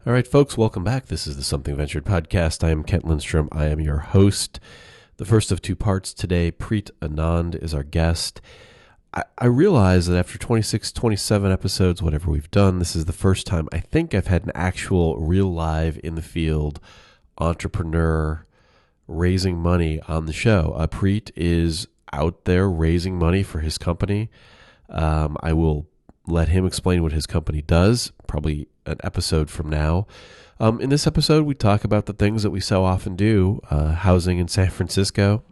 All right, folks, welcome back. This is the Something Ventured podcast. I am Kent Lindstrom. I am your host. The first of two parts today. Preet Anand is our guest. I realize that after 26, 27 episodes, whatever we've done, this is the first time I think I've had an actual real live in the field entrepreneur raising money on the show. Preet is out there raising money for his company. I will let him explain what his company does, probably an episode from now. In this episode, we talk about the things that we so often do, housing in San Francisco.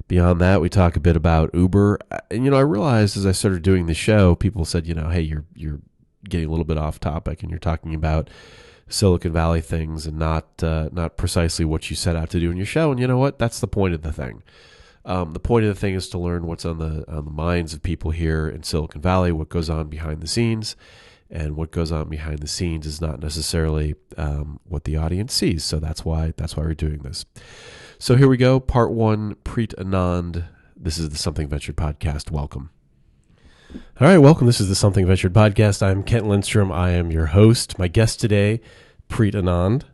Beyond that, we talk a bit about Uber. And, I realized as I started doing the show, people said, hey, you're getting a little bit off topic and you're talking about Silicon Valley things and not precisely what you set out to do in your show. And you know what? That's the point of the thing. The point of the thing is to learn what's on the minds of people here in Silicon Valley, what goes on behind the scenes, and what goes on behind the scenes is not necessarily what the audience sees. So that's why we're doing this. So here we go, part one, Preet Anand. This is the Something Ventured podcast. Welcome. All right, welcome. This is the Something Ventured podcast. I'm Kent Lindstrom. I am your host. My guest today, Preet Anand.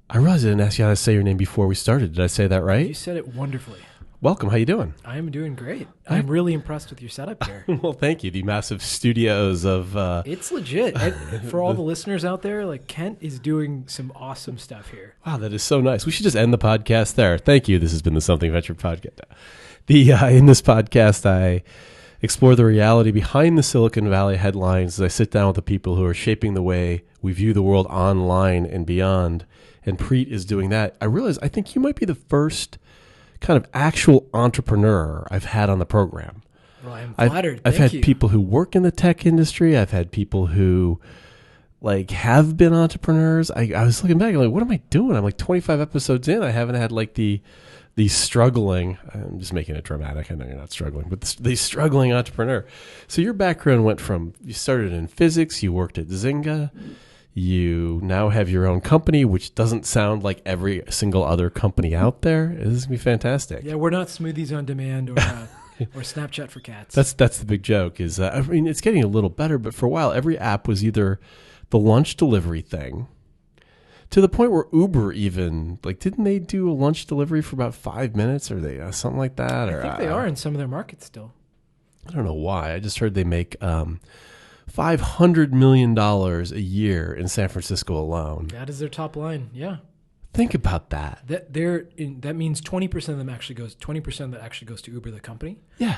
I realized I didn't ask you how to say your name before we started. Did I say that right? You said it wonderfully. Welcome. How you doing? I'm doing great. I'm really impressed with your setup here. Well, thank you. The massive studios of... It's legit. For all the listeners out there, Kent is doing some awesome stuff here. Wow, that is so nice. We should just end the podcast there. Thank you. This has been the Something Venture podcast. In this podcast, I explore the reality behind the Silicon Valley headlines as I sit down with the people who are shaping the way we view the world online and beyond. And Preet is doing that. I think you might be the first kind of actual entrepreneur I've had on the program. Well, I'm flattered. I've had people who work in the tech industry. I've had people who have been entrepreneurs. I was looking back, what am I doing? I'm 25 episodes in. I haven't had the struggling. I'm just making it dramatic. I know you're not struggling, but the struggling entrepreneur. So your background went from, you started in physics, you worked at Zynga. You now have your own company, which doesn't sound like every single other company out there. This is going to be fantastic. Yeah, we're not Smoothies on Demand or Snapchat for cats. That's the big joke. It's getting a little better, but for a while, every app was either the lunch delivery thing, to the point where Uber even, didn't they do a lunch delivery for about 5 minutes or something like that? I think they are in some of their markets still. I don't know why. I just heard they make $500 million a year in San Francisco alone. That is their top line. Yeah. Think about that. That means 20% of them actually goes. 20% of that actually goes to Uber, the company. Yeah.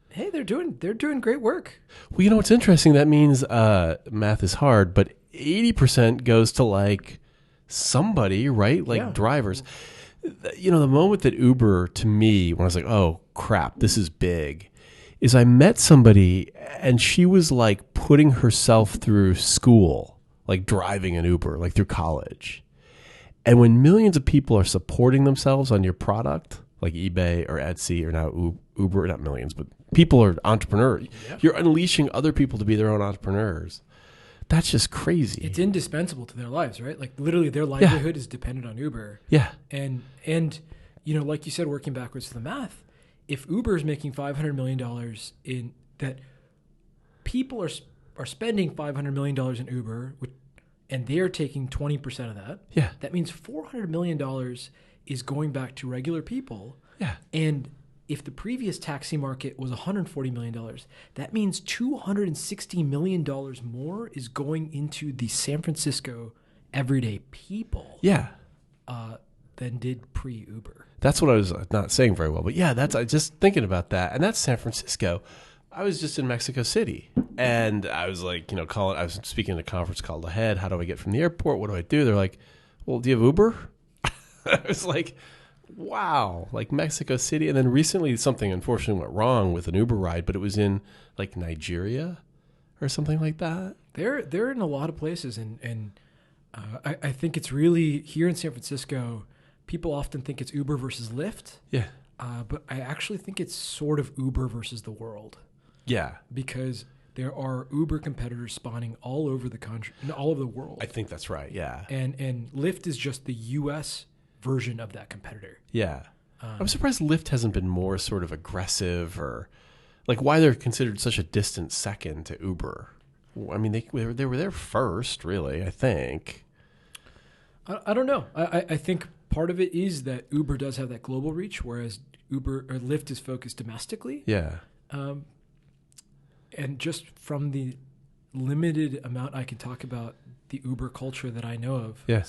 Hey, they're doing great work. Well, what's interesting? That means math is hard, but 80% goes to somebody, right? Yeah. Drivers. The moment that Uber, to me, when I was oh crap, this is big, is I met somebody and she was putting herself through school, driving an Uber, through college. And when millions of people are supporting themselves on your product, like eBay or Etsy or now Uber, not millions, but people are entrepreneurs. Yeah. You're unleashing other people to be their own entrepreneurs. That's just crazy. It's indispensable to their lives, right? Literally their livelihood is dependent on Uber. Yeah. And like you said, working backwards to the math, if Uber is making $500 million in that, people are spending $500 million in Uber, and they're taking 20% of that. Yeah. That means $400 million is going back to regular people. Yeah. And if the previous taxi market was $140 million, that means $260 million more is going into the San Francisco everyday people. Yeah. Than did pre-Uber. That's what I was not saying very well, but yeah, I just thinking about that, and that's San Francisco. I was just in Mexico City, and I was I was speaking at a conference called Ahead. How do I get from the airport? What do I do? They're like, well, do you have Uber? I was wow, Mexico City. And then recently something unfortunately went wrong with an Uber ride, but it was in Nigeria or something like that. They're in a lot of places, and I think it's really here in San Francisco. People often think it's Uber versus Lyft. Yeah. But I actually think it's sort of Uber versus the world. Yeah. Because there are Uber competitors spawning all over the country, all over the world. I think that's right, yeah. And Lyft is just the U.S. version of that competitor. Yeah. I'm surprised Lyft hasn't been more sort of aggressive or why they're considered such a distant second to Uber. I mean, they were there first, really, I think. I don't know. I think part of it is that Uber does have that global reach, whereas Uber or Lyft is focused domestically. Yeah. And just from the limited amount I can talk about the Uber culture that I know of, Yeah.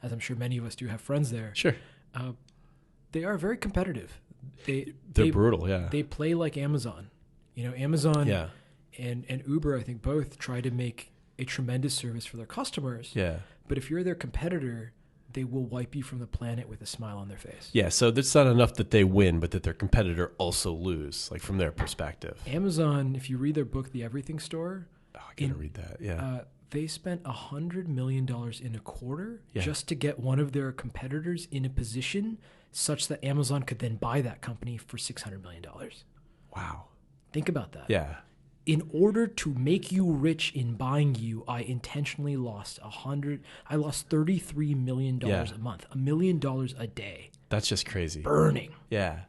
as I'm sure many of us do have friends there, Sure. they are very competitive. They're brutal, yeah. They play like Amazon. Amazon Yeah. and Uber, I think, both try to make a tremendous service for their customers. Yeah. But if you're their competitor, they will wipe you from the planet with a smile on their face. Yeah, so it's not enough that they win, but that their competitor also lose, like from their perspective. Amazon, if you read their book, The Everything Store, Oh, I gotta read that, yeah. they spent $100 million in a quarter just to get one of their competitors in a position such that Amazon could then buy that company for $600 million. Wow. Think about that. Yeah. In order to make you rich in buying you, I intentionally lost $33 million a month, $1 million a day. That's just crazy. Burning. Yeah.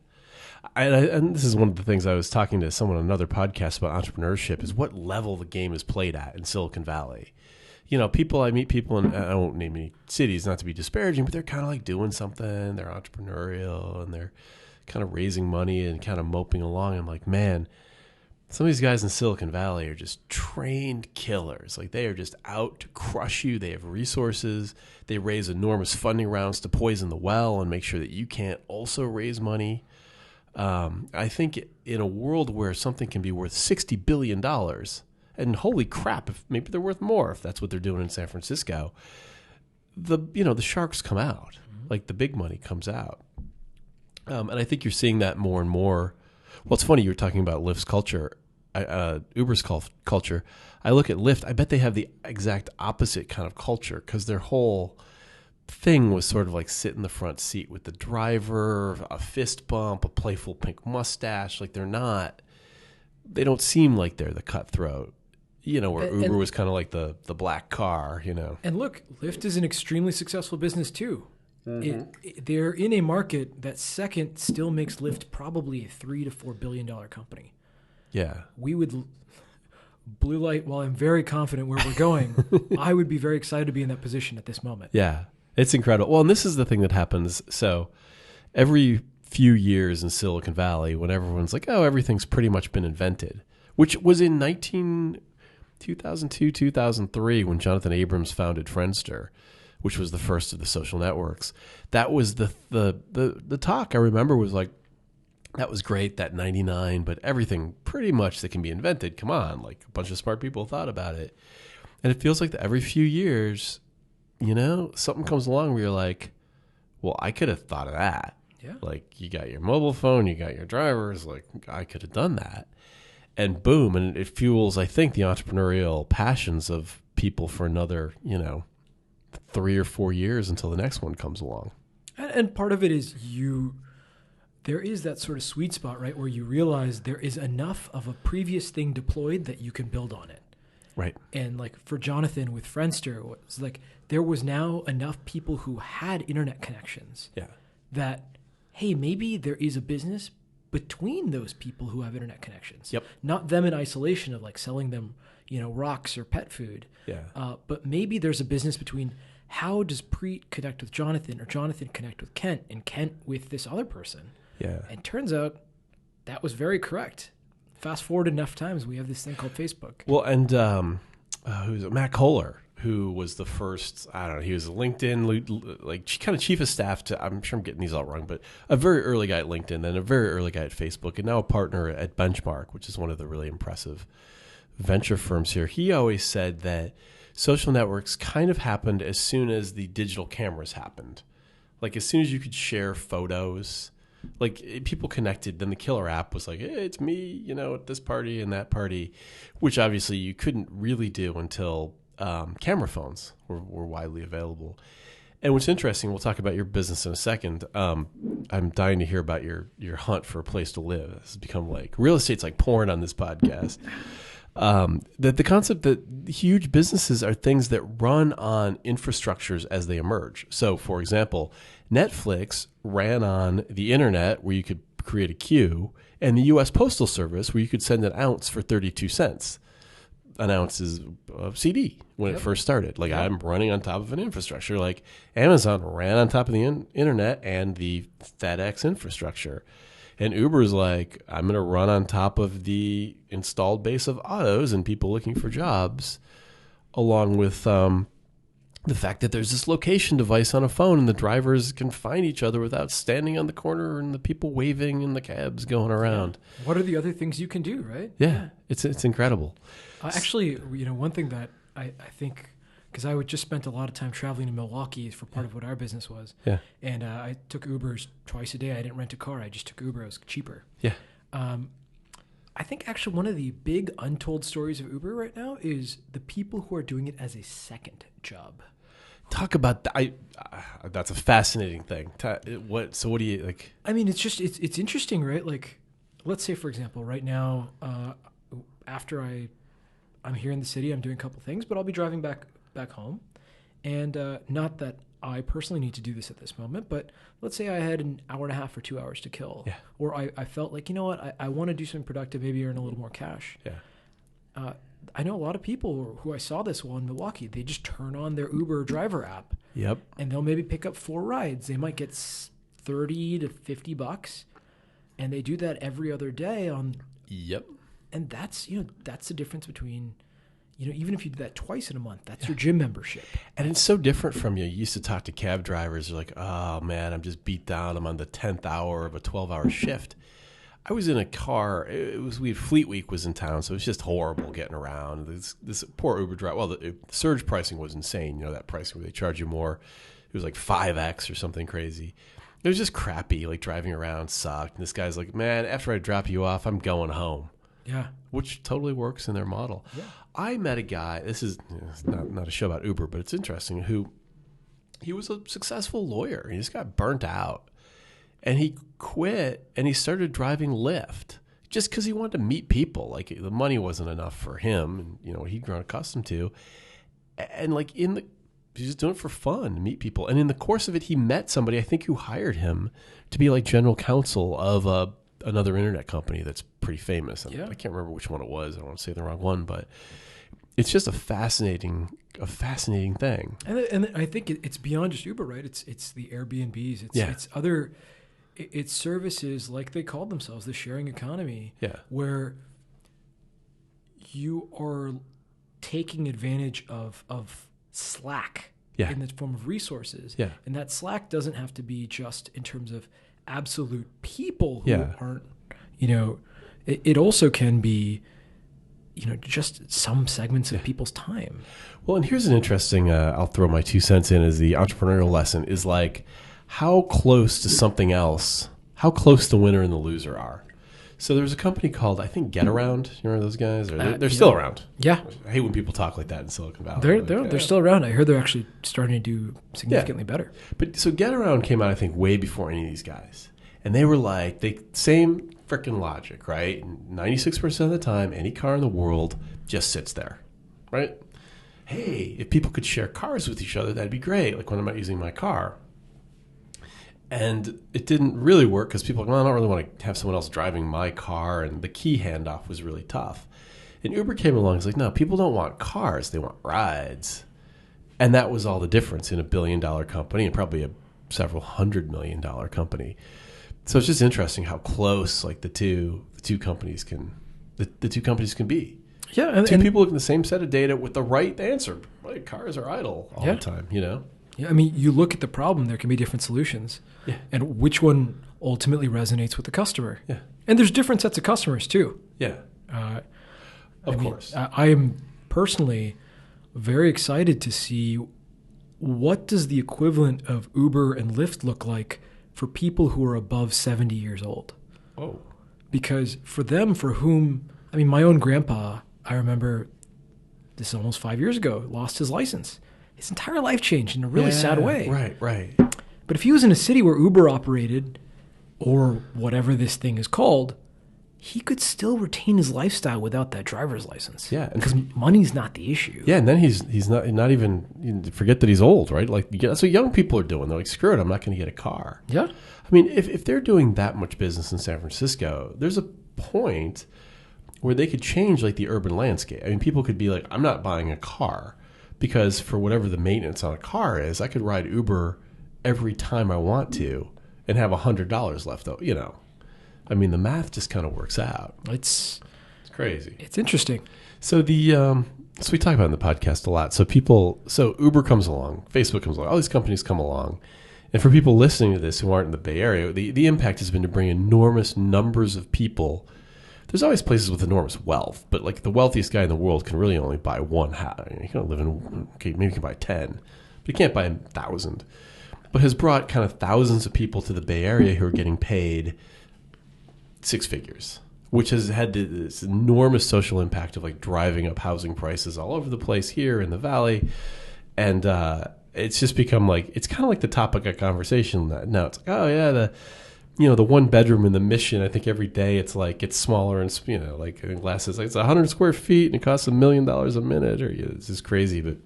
And this is one of the things I was talking to someone on another podcast about entrepreneurship is what level the game is played at in Silicon Valley. I meet people, and I won't name any cities, not to be disparaging, but they're kind of like doing something. They're entrepreneurial, and they're kind of raising money and kind of moping along. I'm like, man, some of these guys in Silicon Valley are just trained killers. Like, they are just out to crush you. They have resources. They raise enormous funding rounds to poison the well and make sure that you can't also raise money. I think in a world where something can be worth $60 billion, and holy crap, if maybe they're worth more if that's what they're doing in San Francisco, the sharks come out. Like, the big money comes out. And I think you're seeing that more and more. Well, it's funny you were talking about Lyft's culture, Uber's culture. I look at Lyft, I bet they have the exact opposite kind of culture, because their whole thing was sort of like sit in the front seat with the driver, a fist bump, a playful pink mustache. Like, they don't seem like they're the cutthroat, where Uber was kind of like the black car, And look, Lyft is an extremely successful business too. Mm-hmm. They're in a market that second still makes Lyft probably a $3 to $4 billion company. Yeah. Bluelight, while I'm very confident where we're going, I would be very excited to be in that position at this moment. Yeah. It's incredible. Well, and this is the thing that happens. So every few years in Silicon Valley, when everyone's like, oh, everything's pretty much been invented, which was in 2002, 2003, when Jonathan Abrams founded Friendster, which was the first of the social networks. That was the talk I remember was like, that was great, that 99, but everything pretty much that can be invented, come on, like a bunch of smart people thought about it. And it feels like that every few years, something comes along where you're like, well, I could have thought of that. Yeah. Like, you got your mobile phone, you got your drivers, like, I could have done that. And boom, and it fuels, I think, the entrepreneurial passions of people for another, 3 or 4 years until the next one comes along. And part of it is there is that sort of sweet spot, right, where you realize there is enough of a previous thing deployed that you can build on it. Right. And like for Jonathan with Friendster, it was like there was now enough people who had internet connections that, hey, maybe there is a business between those people who have internet connections. Yep. Not them in isolation of like selling them, rocks or pet food. Yeah. But maybe there's a business between how does Preet connect with Jonathan or Jonathan connect with Kent and Kent with this other person. Yeah. And turns out that was very correct. Fast forward enough times, we have this thing called Facebook. Well, and who's it? Matt Kohler, who was the first, I don't know, he was a LinkedIn, like kind of chief of staff to, I'm sure I'm getting these all wrong, but a very early guy at LinkedIn, then a very early guy at Facebook, and now a partner at Benchmark, which is one of the really impressive venture firms here. He always said that social networks kind of happened as soon as the digital cameras happened. Like, as soon as you could share photos, like, people connected, then the killer app was like, hey, it's me, at this party and that party, which obviously you couldn't really do until camera phones were widely available. And what's interesting, we'll talk about your business in a second. I'm dying to hear about your hunt for a place to live. This has become like, real estate's like porn on this podcast. That the concept that huge businesses are things that run on infrastructures as they emerge. So, for example, Netflix ran on the internet where you could create a queue, and the U.S. Postal Service where you could send an ounce for 32 cents. announced his CD when Yep. it first started. Like, Yep. I'm running on top of an infrastructure. Like, Amazon ran on top of the internet and the FedEx infrastructure. And Uber's like, I'm going to run on top of the installed base of autos and people looking for jobs, along with the fact that there's this location device on a phone and the drivers can find each other without standing on the corner and the people waving and the cabs going around. What are the other things you can do, right? Yeah. It's incredible. Actually, one thing that I think, because I would just spent a lot of time traveling to Milwaukee for part of what our business was. Yeah. And I took Ubers twice a day. I didn't rent a car. I just took Uber. It was cheaper. Yeah. I think actually one of the big untold stories of Uber right now is the people who are doing it as a second job. Talk about that. That's a fascinating thing. What do you like? I mean, it's interesting, right? Like, let's say, for example, right now, after I'm here in the city, I'm doing a couple things, but I'll be driving back home. And not that I personally need to do this at this moment, but let's say I had an hour and a half or 2 hours to kill. Yeah. Or I felt like, you know what, I want to do something productive, maybe earn a little more cash. Yeah. I know a lot of people who I saw this while in Milwaukee. They just turn on their Uber driver app. Yep. And they'll maybe pick up 4 rides. They might get $30 to $50, and they do that every other day on. Yep. And that's the difference between, even if you do that twice in a month, that's your gym membership. And it's so different from you. You used to talk to cab drivers. They're like, oh man, I'm just beat down. I'm on the 10th hour of a 12-hour shift. I was in a car. Fleet Week was in town, so it was just horrible getting around. This poor Uber driver. Well, the surge pricing was insane. That pricing where they charge you more. It was like 5x or something crazy. It was just crappy. Like, driving around sucked. And this guy's like, man, after I drop you off, I'm going home. Yeah. Which totally works in their model. Yeah. I met a guy. This is not a show about Uber, but it's interesting. He was a successful lawyer. He just got burnt out. And he quit and he started driving Lyft just because he wanted to meet people. Like, the money wasn't enough for him and, what he'd grown accustomed to. And he's just doing it for fun, to meet people. And in the course of it, he met somebody, I think, who hired him to be like general counsel of another internet company that's pretty famous. And Yeah. I can't remember which one it was. I don't want to say the wrong one, but it's just a fascinating thing. And I think it's beyond just Uber, right? It's the Airbnbs. It's other. It's services like they call themselves, the sharing economy, where you are taking advantage of slack in the form of resources. Yeah. And that slack doesn't have to be just in terms of absolute people who aren't, it also can be, just some segments of people's time. Well, and here's an interesting, I'll throw my 2 cents in as the entrepreneurial lesson, is like, how close to something else, how close the winner and the loser are. So there's a company called, I think, Get Around. You remember those guys? They're still around. Yeah. I hate when people talk like that in Silicon Valley. They're still around. I heard they're actually starting to do significantly better. But so Get Around came out, I think, way before any of these guys. And they were like, same freaking logic, right? 96% of the time, any car in the world just sits there, right? Hey, if people could share cars with each other, that'd be great. Like when I'm not using my car. And it didn't really work because people are like, well, I don't really want to have someone else driving my car. And the key handoff was really tough. And Uber came along and was like, no, people don't want cars. They want rides. And that was all the difference in $1 billion company and probably a several $100 million company. So it's just interesting how close like the two companies can be. Yeah, and two people looking at the same set of data with the right answer. Right, cars are idle all the time, Yeah, I mean, you look at the problem, there can be different solutions. Yeah. And which one ultimately resonates with the customer. Yeah. And there's different sets of customers too. Yeah. Of course. I am personally very excited to see what does the equivalent of Uber and Lyft look like for people who are above 70 years old. Oh. Because for them, for whom, I mean, my own grandpa, I remember this is almost 5 years ago, lost his license. His entire life changed in a really sad way. Right. But if he was in a city where Uber operated, or whatever this thing is called, he could still retain his lifestyle without that driver's license. Yeah. Because money's not the issue. Yeah, and then he's not even, forget that he's old, right? Like, that's what young people are doing. They're like, screw it, I'm not going to get a car. Yeah. I mean, if they're doing that much business in San Francisco, there's a point where they could change like the urban landscape. I mean, people could be like, I'm not buying a car because for whatever the maintenance on a car is, I could ride Uber every time I want to and have $100 left. You know, I mean, the math just kind of works out. It's crazy. It's interesting. So so we talk about it in the podcast a lot. So Uber comes along, Facebook comes along, all these companies come along. And for people listening to this who aren't in the Bay Area, the impact has been to bring enormous numbers of people. There's always places with enormous wealth, but like the wealthiest guy in the world can really only buy one house. You can live in, maybe you can buy 10, but you can't buy 1,000. But has brought kind of thousands of people to the Bay Area who are getting paid six figures, which has had this enormous social impact of like driving up housing prices all over the place here in the Valley. And it's just become like, it's kind of like the topic of conversation now. It's like, oh yeah, the one bedroom in the Mission, I think every day it's like, it's smaller and, like glasses, like it's 100 square feet and it costs $1 million a minute, or it's just crazy. But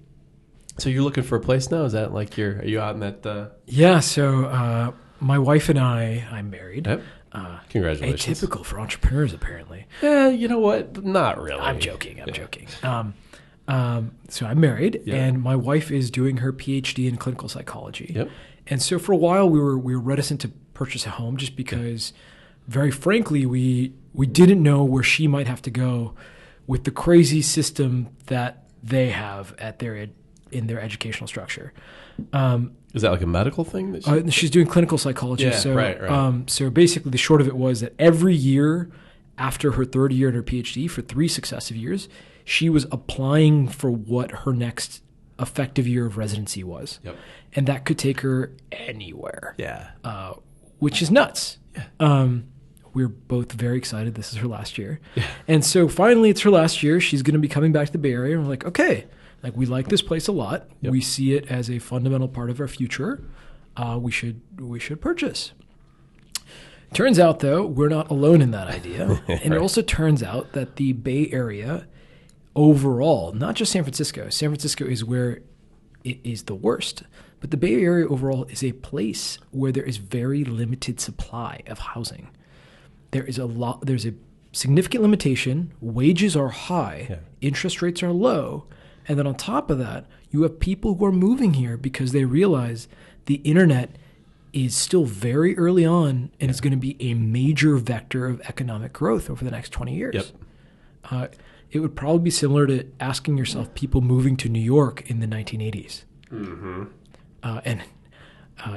so you're looking for a place now? Is that like are you out in that? Yeah. So my wife and I'm married. Yep. Congratulations. Atypical for entrepreneurs, apparently. Yeah, you know what? Not really. I'm joking. So I'm married, and my wife is doing her PhD in clinical psychology. Yep. And so for a while, we were reticent to purchase a home, just because, very frankly, we didn't know where she might have to go with the crazy system that they have in their educational structure. Is that like a medical thing? That she's doing clinical psychology. Yeah, so, right. So basically, the short of it was that every year after her third year in her PhD, for 3 successive years, she was applying for what her next effective year of residency was. Yep. And that could take her anywhere. Yeah. Which is nuts. Yeah. We're both very excited. This is her last year. Yeah. And so finally, it's her last year. She's going to be coming back to the Bay Area. And we're like, okay, like we like this place a lot. Yep. We see it as a fundamental part of our future. We should purchase. Turns out, though, we're not alone in that idea. And it also turns out that the Bay Area overall, not just San Francisco is where it is the worst, but the Bay Area overall is a place where there is very limited supply of housing. There's a significant limitation. Wages are high, interest rates are low, and then on top of that, you have people who are moving here because they realize the internet is still very early on and is going to be a major vector of economic growth over the next 20 years. Yep. It would probably be similar to asking yourself people moving to New York in the 1980s. Mm-hmm. And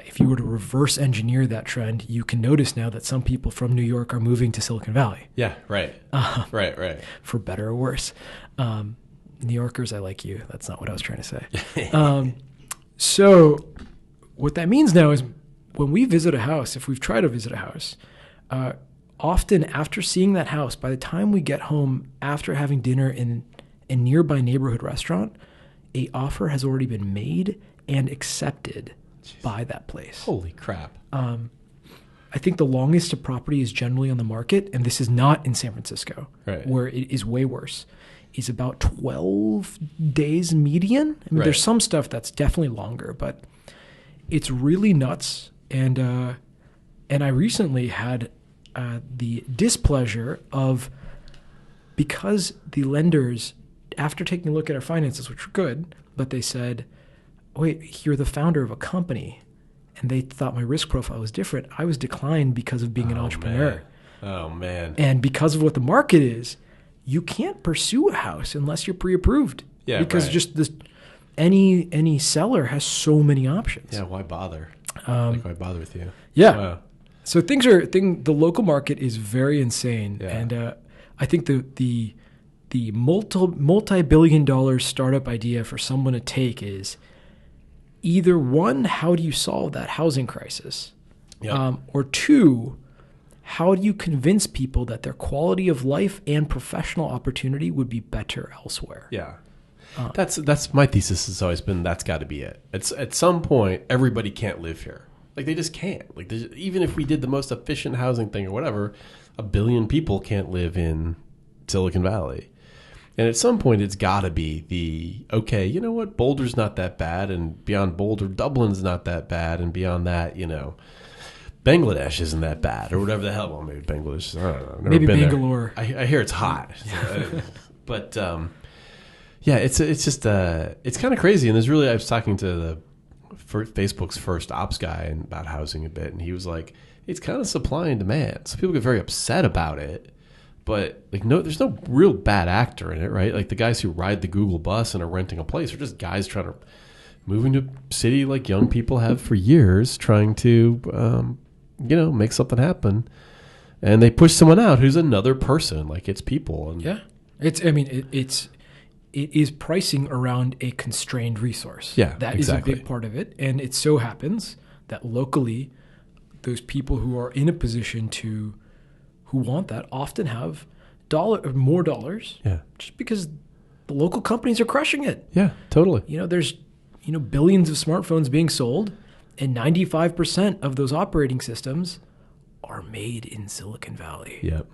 if you were to reverse engineer that trend, you can notice now that some people from New York are moving to Silicon Valley. Yeah, right. Right. For better or worse. New Yorkers, I like you. That's not what I was trying to say. So what that means now is when we visit a house, if we've tried to visit a house, often after seeing that house, by the time we get home after having dinner in a nearby neighborhood restaurant, a offer has already been made and accepted by that place. Holy crap. I think the longest a property is generally on the market, and this is not in San Francisco, where it is way worse, is about 12 days median. I mean, there's some stuff that's definitely longer, but it's really nuts. And I recently had the displeasure of, because the lenders, after taking a look at our finances, which were good, but they said, wait, you're the founder of a company, and they thought my risk profile was different. I was declined because of being an entrepreneur. Oh, man. And because of what the market is, you can't pursue a house unless you're pre-approved. Yeah, because just this, any seller has so many options. Yeah, why bother? Why bother with you? Yeah. Wow. So the local market is very insane. Yeah. And I think the multi-billion-dollar startup idea for someone to take is either one, how do you solve that housing crisis? Yep. Or two, how do you convince people that their quality of life and professional opportunity would be better elsewhere? Yeah. That's my thesis has always been that's got to be it. It's at some point everybody can't live here. Like they just can't. Like even if we did the most efficient housing thing or whatever, 1 billion people can't live in Silicon Valley. And at some point it's got to be okay, you know what? Boulder's not that bad, and beyond Boulder, Dublin's not that bad, and beyond that, Bangladesh isn't that bad, or whatever the hell. Well, maybe Bangladesh. I don't know. I've never Maybe been Bangalore. there. I hear it's hot, but yeah, it's just it's kind of crazy. And I was talking to Facebook's first ops guy about housing a bit, and he was like, it's kind of supply and demand. So people get very upset about it, but like there's no real bad actor in it, right? Like the guys who ride the Google bus and are renting a place are just guys trying to move into a city like young people have for years, trying to make something happen, and they push someone out who's another person. Like it's people. And yeah, it is pricing around a constrained resource. Yeah, that exactly. is a big part of it, and it so happens that locally, those people who are in a position who want that often have more dollars. Yeah, just because the local companies are crushing it. Yeah, totally. There's billions of smartphones being sold, and 95% of those operating systems are made in Silicon Valley. Yep.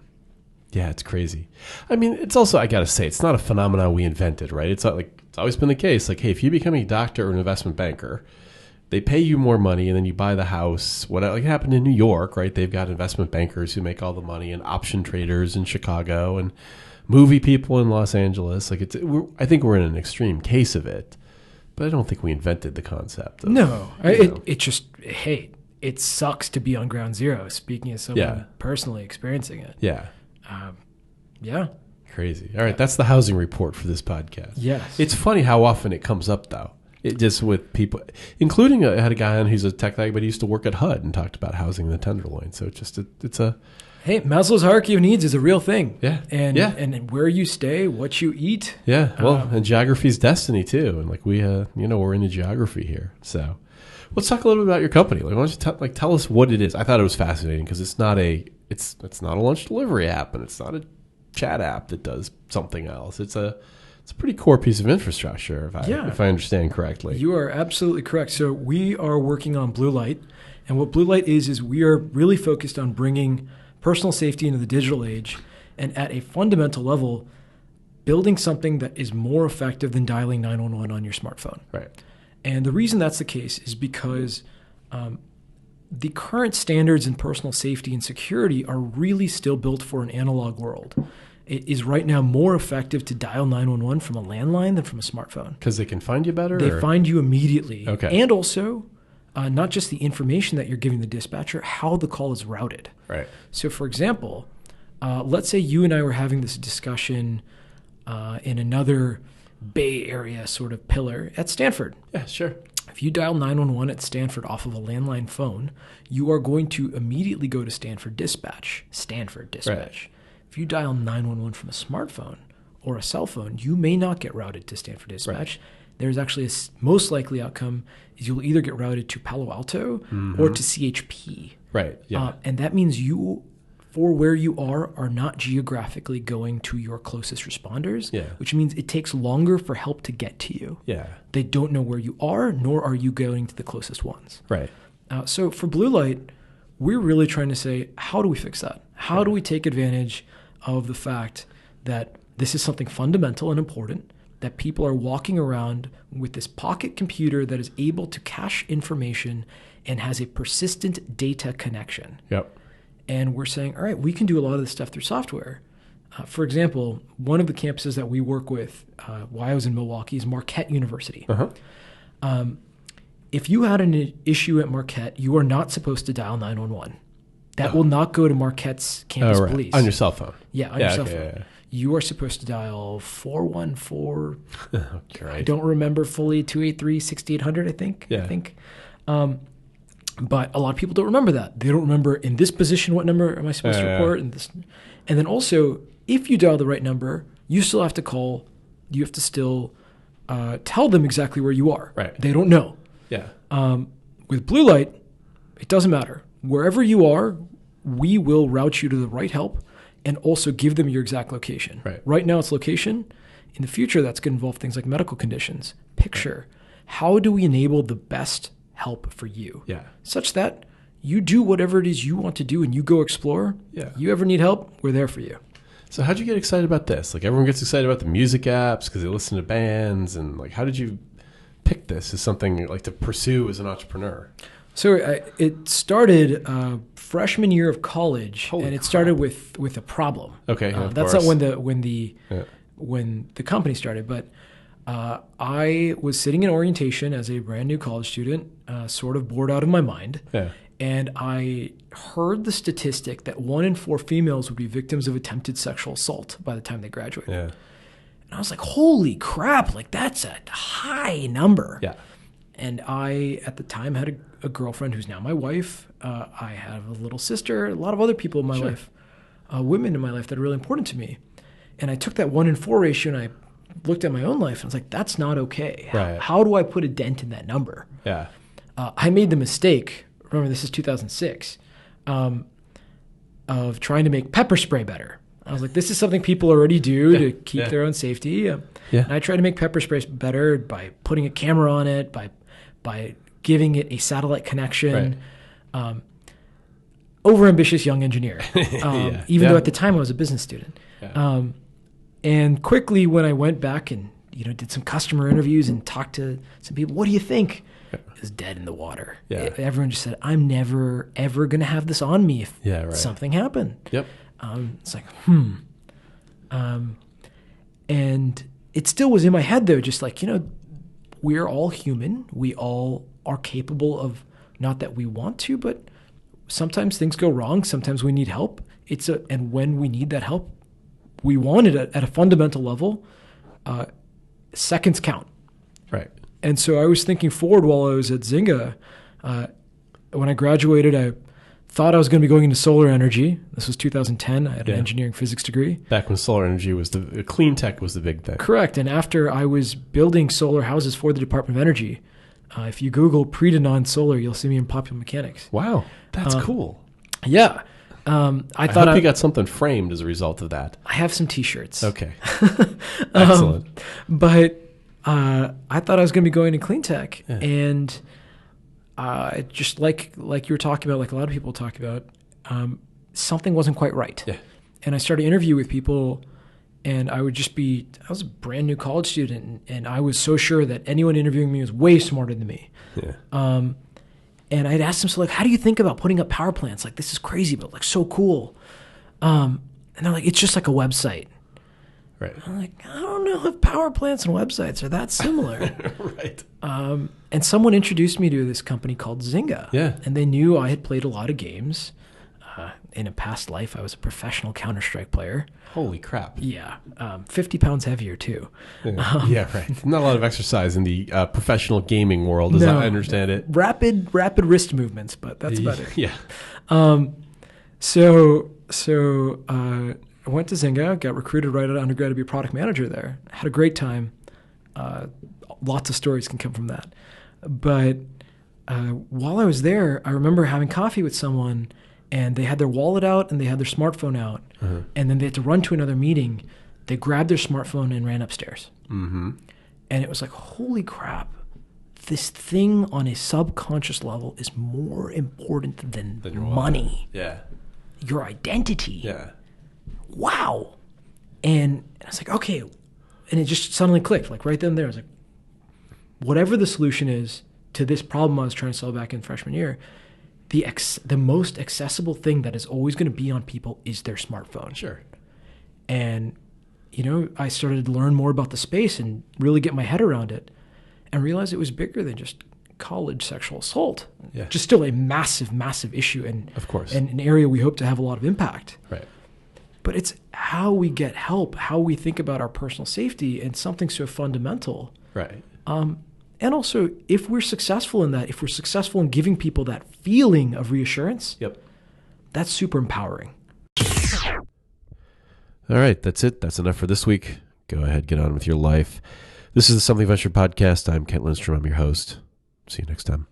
Yeah, it's crazy. I mean, it's also, I got to say, it's not a phenomenon we invented, right? It's not like, it's always been the case. Like, hey, if you become a doctor or an investment banker, they pay you more money and then you buy the house. What like happened in New York, right? They've got investment bankers who make all the money, and option traders in Chicago, and movie people in Los Angeles. Like I think we're in an extreme case of it, but I don't think we invented the concept. It sucks to be on ground zero. Speaking as someone personally experiencing it. Yeah. Yeah. Crazy. All right. That's the housing report for this podcast. Yes. It's funny how often it comes up, though. It just with people, including I had a guy on who's a tech guy, but he used to work at HUD and talked about housing in the Tenderloin. So it's a. Hey, Maslow's hierarchy of needs is a real thing. Yeah. And where you stay, what you eat. Yeah. Well, and geography's destiny too. And like we're into geography here. So let's talk a little bit about your company. Like, why don't you tell us what it is? I thought it was fascinating because it's not a lunch delivery app, and it's not a chat app that does something else. It's a pretty core piece of infrastructure, if I understand correctly. You are absolutely correct. So we are working on Bluelight, and what Bluelight is we are really focused on bringing personal safety into the digital age, and at a fundamental level, building something that is more effective than dialing 911 on your smartphone. Right. And the reason that's the case is because the current standards in personal safety and security are really still built for an analog world. It is right now more effective to dial 911 from a landline than from a smartphone. Because they can find you better? They find you immediately. Okay. And also, not just the information that you're giving the dispatcher, how the call is routed. Right. So, for example, let's say you and I were having this discussion in another Bay Area sort of pillar at Stanford. Yeah, sure. If you dial 911 at Stanford off of a landline phone, you are going to immediately go to Stanford Dispatch. Right. If you dial 911 from a smartphone or a cell phone, you may not get routed to Stanford Dispatch. Right. There's actually a most likely outcome is you'll either get routed to Palo Alto or to CHP. Right. Yeah. And that means you, for where you are not geographically going to your closest responders, which means it takes longer for help to get to you. Yeah. They don't know where you are, nor are you going to the closest ones. Right. So for Bluelight, we're really trying to say, how do we fix that? How do we take advantage of the fact that this is something fundamental and important, that people are walking around with this pocket computer that is able to cache information and has a persistent data connection. Yep. And we're saying, all right, we can do a lot of this stuff through software. For example, one of the campuses that we work with while I was in Milwaukee is Marquette University. Uh-huh. If you had an issue at Marquette, you are not supposed to dial 911. That will not go to Marquette's campus police. On your cell phone. Yeah, on your cell phone. Yeah. You are supposed to dial 414. Okay. I don't remember fully, 283-6800, I think. Yeah. I think. But a lot of people don't remember that. They don't remember in this position what number am I supposed to report. And then also, if you dial the right number, you still have to call. You have to still tell them exactly where you are. Right. They don't know. Yeah. With Bluelight, it doesn't matter. Wherever you are, we will route you to the right help and also give them your exact location. Right now it's location. In the future, that's going to involve things like medical conditions. Picture, how do we enable the best help for you? Yeah. Such that you do whatever it is you want to do and you go explore. Yeah. You ever need help, we're there for you. So how'd you get excited about this? Like everyone gets excited about the music apps because they listen to bands, and like how did you pick this as something like to pursue as an entrepreneur? So it started freshman year of college, Holy and it crap. started with a problem. Okay, of that's course. not when the company started, but I was sitting in orientation as a brand new college student, sort of bored out of my mind. Yeah. And I heard the statistic that 1 in 4 females would be victims of attempted sexual assault by the time they graduated. Yeah. And I was like, holy crap, like that's a high number. Yeah. And I, at the time, had a girlfriend who's now my wife. I have a little sister, a lot of other people in my life, women in my life that are really important to me. And I took that 1 in 4 ratio and I looked at my own life and I was like, that's not okay. Right. How do I put a dent in that number? Yeah. I made the mistake, remember this is 2006, of trying to make pepper spray better. I was like, this is something people already do to keep their own safety. And I tried to make pepper spray better by putting a camera on it, by giving it a satellite connection. Overambitious young engineer, even though at the time I was a business student. Yeah. And quickly when I went back and did some customer interviews and talked to some people, what do you think? It was dead in the water. Yeah. Everyone just said, I'm never, ever going to have this on me if something happened. Yep. It's like, and it still was in my head though, just like, we're all human. We all are capable of, not that we want to, but sometimes things go wrong. Sometimes we need help. And when we need that help, we want it at a fundamental level. Seconds count. Right. And so I was thinking forward while I was at Zynga. When I graduated, I thought I was going to be going into solar energy. This was 2010. I had an engineering physics degree. Back when solar energy was clean tech was the big thing. Correct. And after I was building solar houses for the Department of Energy, if you Google Preet Anand solar, you'll see me in Popular Mechanics. Wow. That's cool. Yeah. I thought hope you got something framed as a result of that. I have some T-shirts. Okay. Excellent. But I thought I was going to be going to clean tech, and just like you were talking about, like a lot of people talk about, something wasn't quite right. Yeah. And I started to interview with people, and I was a brand new college student, and I was so sure that anyone interviewing me was way smarter than me. Yeah. And I'd asked them, so like, how do you think about putting up power plants? Like, this is crazy, but like so cool. And they're like, it's just like a website. Right. I'm like, I don't know if power plants and websites are that similar. Right. And someone introduced me to this company called Zynga. Yeah. And they knew I had played a lot of games. In a past life, I was a professional Counter-Strike player. Holy crap. Yeah. 50 pounds heavier, too. Yeah, right. Not a lot of exercise in the professional gaming world, as I understand it. Rapid wrist movements, but that's about it. Yeah. So I went to Zynga, got recruited right out of undergrad to be a product manager there. Had a great time. Lots of stories can come from that. But while I was there, I remember having coffee with someone, and they had their wallet out and they had their smartphone out. Uh-huh. And then they had to run to another meeting. They grabbed their smartphone and ran upstairs. Mm-hmm. And it was like, holy crap. This thing on a subconscious level is more important than money. Yeah. Your identity. Yeah. Wow. And I was like, okay. And it just suddenly clicked. Like right then and there, I was like, whatever the solution is to this problem I was trying to solve back in freshman year, the most accessible thing that is always going to be on people is their smartphone. Sure. And, I started to learn more about the space and really get my head around it and realize it was bigger than just college sexual assault. Yeah. Just still a massive, massive issue and, of course, and an area we hope to have a lot of impact. Right. But it's how we get help, how we think about our personal safety, and something so fundamental. Right. And also, if we're successful in that, if we're successful in giving people that feeling of reassurance, that's super empowering. All right, that's it. That's enough for this week. Go ahead, get on with your life. This is the Something Venture Podcast. I'm Kent Lindstrom. I'm your host. See you next time.